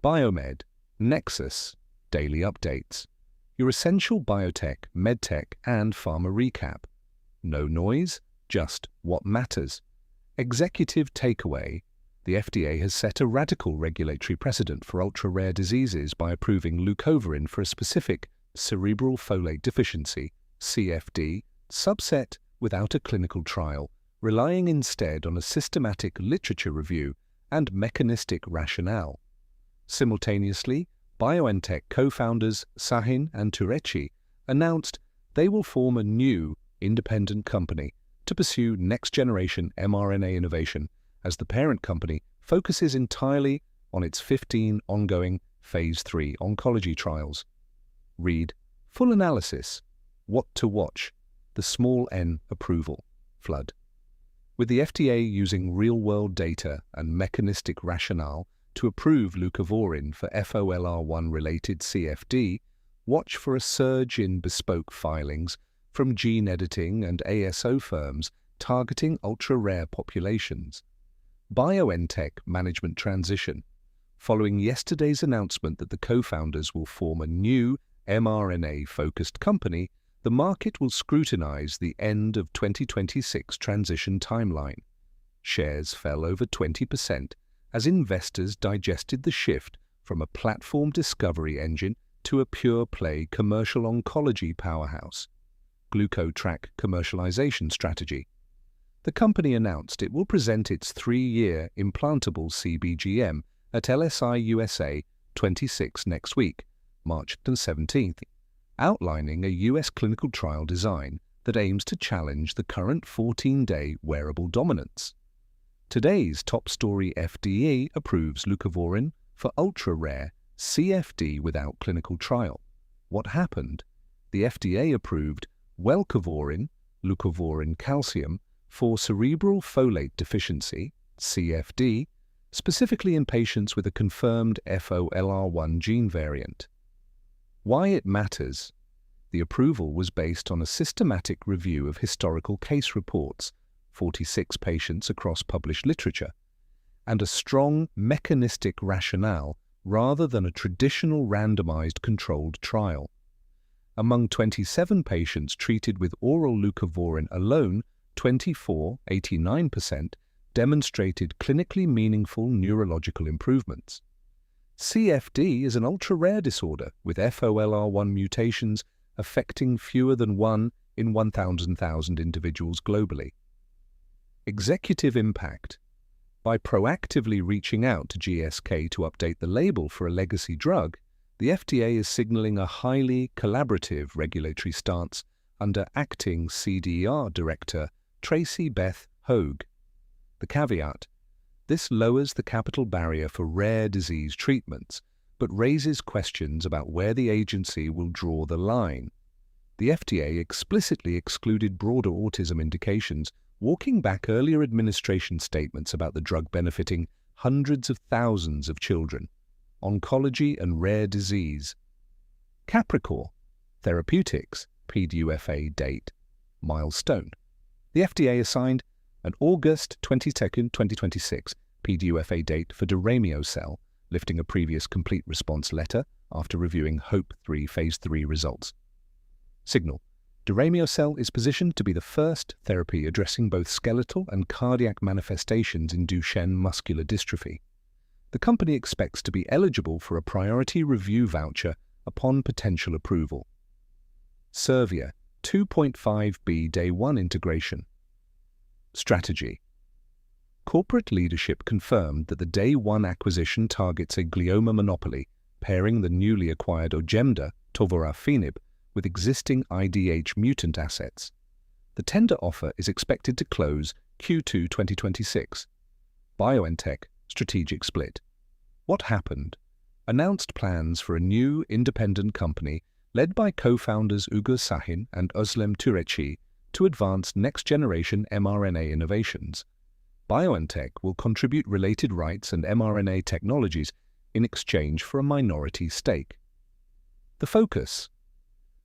Biomed, Nexus, daily updates. Your essential biotech, medtech, and pharma recap. No noise, just what matters. Executive takeaway. The FDA has set a radical regulatory precedent for ultra-rare diseases by approving Leucovorin for a specific cerebral folate deficiency, CFD, subset without a clinical trial, relying instead on a systematic literature review and mechanistic rationale. Simultaneously, BioNTech co-founders Sahin and Turechi announced they will form a new independent company to pursue next-generation mRNA innovation as the parent company focuses entirely on its 15 ongoing Phase 3 oncology trials. Read full analysis, what to watch, the small n approval, flood. With the FDA using real-world data and mechanistic rationale to approve Leucovorin for FOLR1-related CFD, watch for a surge in bespoke filings from gene editing and ASO firms targeting ultra-rare populations. BioNTech management transition. Following yesterday's announcement that the co-founders will form a new mRNA-focused company, the market will scrutinize the end of 2026 transition timeline. Shares fell over 20% as investors digested the shift from a platform discovery engine to a pure-play commercial oncology powerhouse. GlucoTrack commercialization strategy. The company announced it will present its 3-year implantable CBGM at LSI USA 26 next week, March 17th, outlining a U.S. clinical trial design that aims to challenge the current 14-day wearable dominance. Today's top story: FDA approves Leucovorin for ultra-rare CFD without clinical trial. What happened? The FDA approved Leucovorin calcium for cerebral folate deficiency, CFD, specifically in patients with a confirmed FOLR1 gene variant. Why it matters? The approval was based on a systematic review of historical case reports, 46 patients across published literature, and a strong mechanistic rationale rather than a traditional randomized controlled trial. Among 27 patients treated with oral Leucovorin alone, 89%, demonstrated clinically meaningful neurological improvements. CFD is an ultra-rare disorder with FOLR1 mutations affecting fewer than 1 in 1,000 individuals globally. Executive impact. By proactively reaching out to GSK to update the label for a legacy drug, the FDA is signaling a highly collaborative regulatory stance under acting CDR Director Tracy Beth Hogue. The caveat: this lowers the capital barrier for rare disease treatments, but raises questions about where the agency will draw the line. The FDA explicitly excluded broader autism indications, walking back earlier administration statements about the drug benefiting hundreds of thousands of children. Oncology and rare disease. Capricor Therapeutics PDUFA date milestone. The FDA assigned an August 22, 2026 PDUFA date for Doramio-cel, lifting a previous complete response letter after reviewing HOPE-3 Phase 3 results. Signal: Doramio-cel is positioned to be the first therapy addressing both skeletal and cardiac manifestations in Duchenne muscular dystrophy. The company expects to be eligible for a priority review voucher upon potential approval. Servier 2.5B Day 1 integration. Strategy. Corporate leadership confirmed that the Day 1 acquisition targets a glioma monopoly, pairing the newly acquired Ojemda, tovorafenib, with existing IDH mutant assets. The tender offer is expected to close Q2 2026. BioNTech strategic split. What happened? Announced plans for a new independent company led by co-founders Ugur Sahin and Özlem Türeci to advance next-generation mRNA innovations. BioNTech will contribute related rights and mRNA technologies in exchange for a minority stake. The focus.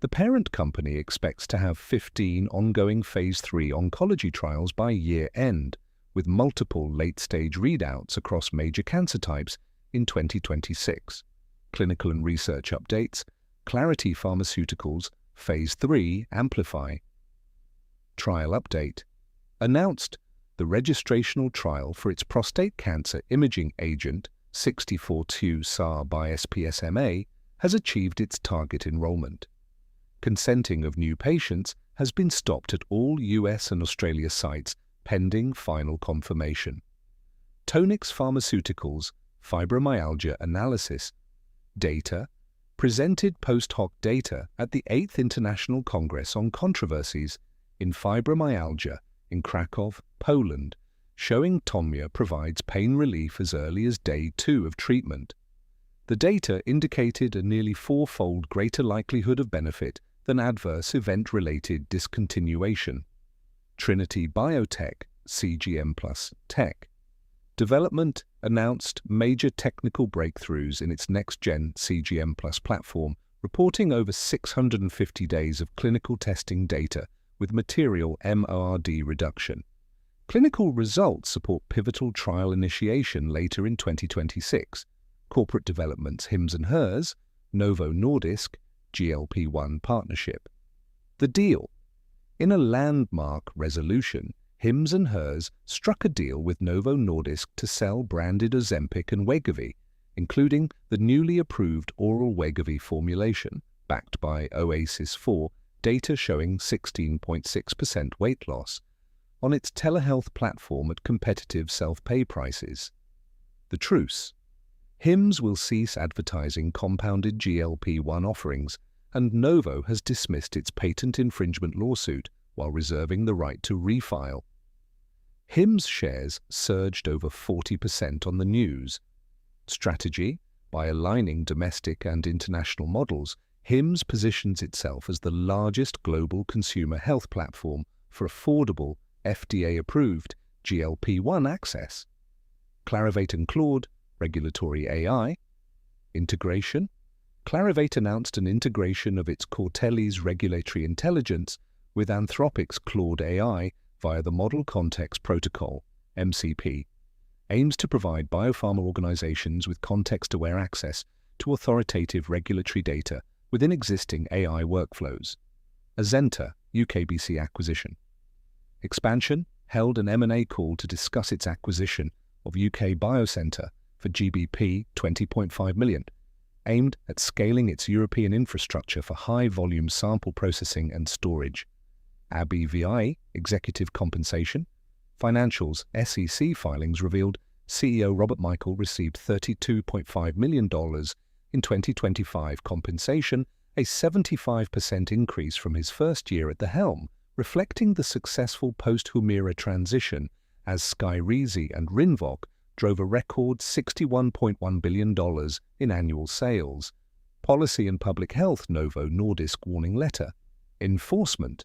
The parent company expects to have 15 ongoing Phase 3 oncology trials by year-end, with multiple late-stage readouts across major cancer types, in 2026. Clinical and research updates. Clarity Pharmaceuticals Phase 3 Amplify. Trial update. Announced the registrational trial for its prostate cancer imaging agent 642SAR by SPSMA has achieved its target enrollment. Consenting of new patients has been stopped at all US and Australia sites pending final confirmation. Tonix Pharmaceuticals Fibromyalgia Analysis. Data presented post-hoc data at the 8th International Congress on Controversies in Fibromyalgia in Krakow, Poland, showing Tomia provides pain relief as early as day 2 of treatment. The data indicated a nearly 4-fold greater likelihood of benefit than adverse event-related discontinuation. Trinity Biotech CGM Plus Tech. Development announced major technical breakthroughs in its next-gen CGM Plus platform, reporting over 650 days of clinical testing data with material MORD reduction. Clinical results support pivotal trial initiation later in 2026. Corporate developments Hims & Hers, Novo Nordisk, GLP-1 partnership. The deal. In a landmark resolution, Hims & Hers struck a deal with Novo Nordisk to sell branded Ozempic and Wegovy, including the newly approved oral Wegovy formulation, backed by OASIS-4 data showing 16.6% weight loss, on its telehealth platform at competitive self-pay prices. The truce. Hims will cease advertising compounded GLP-1 offerings, and Novo has dismissed its patent infringement lawsuit while reserving the right to refile. Hims shares surged over 40% on the news. Strategy. By aligning domestic and international models, Hims positions itself as the largest global consumer health platform for affordable, FDA-approved GLP-1 access. Clarivate and Claude, regulatory AI. Integration. Clarivate announced an integration of its Cortellis regulatory intelligence with Anthropic's Claude AI via the Model Context Protocol, MCP, aims to provide biopharma organizations with context-aware access to authoritative regulatory data within existing AI workflows. Azenta, UKBC acquisition. Expansion held an M&A call to discuss its acquisition of UK Biocentre for GBP 20.5 million, aimed at scaling its European infrastructure for high-volume sample processing and storage. AbbVie executive compensation. Financials SEC filings revealed CEO Robert Michael received $32.5 million in 2025 compensation, a 75% increase from his first year at the helm, reflecting the successful post-Humira transition as Skyrizi and Rinvoq drove a record $61.1 billion in annual sales. Policy and Public Health Novo Nordisk warning letter. Enforcement.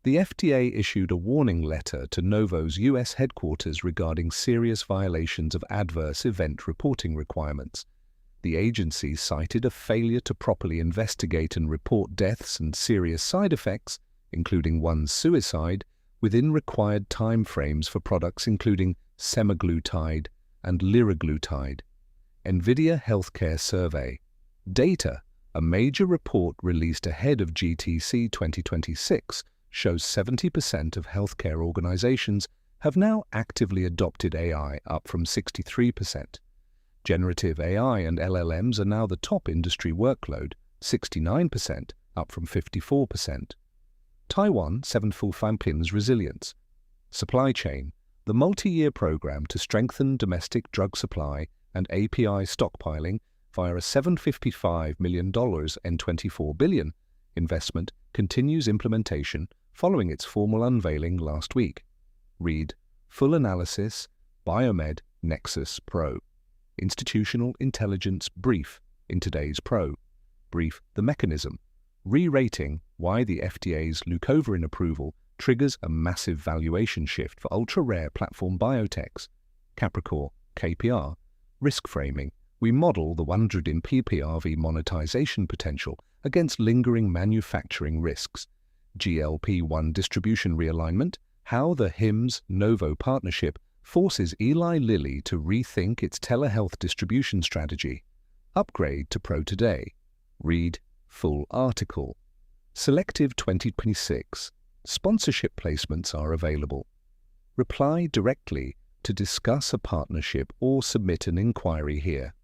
The FDA issued a warning letter to Novo's U.S. headquarters regarding serious violations of adverse event reporting requirements. The agency cited a failure to properly investigate and report deaths and serious side effects, including one suicide, within required timeframes for products including semaglutide and liraglutide. NVIDIA Healthcare Survey. Data. A major report released ahead of GTC 2026 shows 70% of healthcare organizations have now actively adopted AI, up from 63%. Generative AI and LLMs are now the top industry workload, 69%, up from 54%. Taiwan 7-Fulfamplins resilience. Supply chain. The multi-year program to strengthen domestic drug supply and API stockpiling via a $755 million and $24 billion investment continues implementation following its formal unveiling last week. Read Full Analysis, Biomed Nexus Pro. Institutional Intelligence Brief in today's Pro. Brief the mechanism. Re-rating why the FDA's Leucovorin approval triggers a massive valuation shift for ultra-rare platform biotechs. Capricorn, KPR. Risk framing. We model the 100 in PPRV monetization potential against lingering manufacturing risks. GLP-1 distribution realignment. How the Hims-Novo partnership forces Eli Lilly to rethink its telehealth distribution strategy. Upgrade to Pro today. Read full article. Selective 2026. Sponsorship placements are available. Reply directly to discuss a partnership or submit an inquiry here.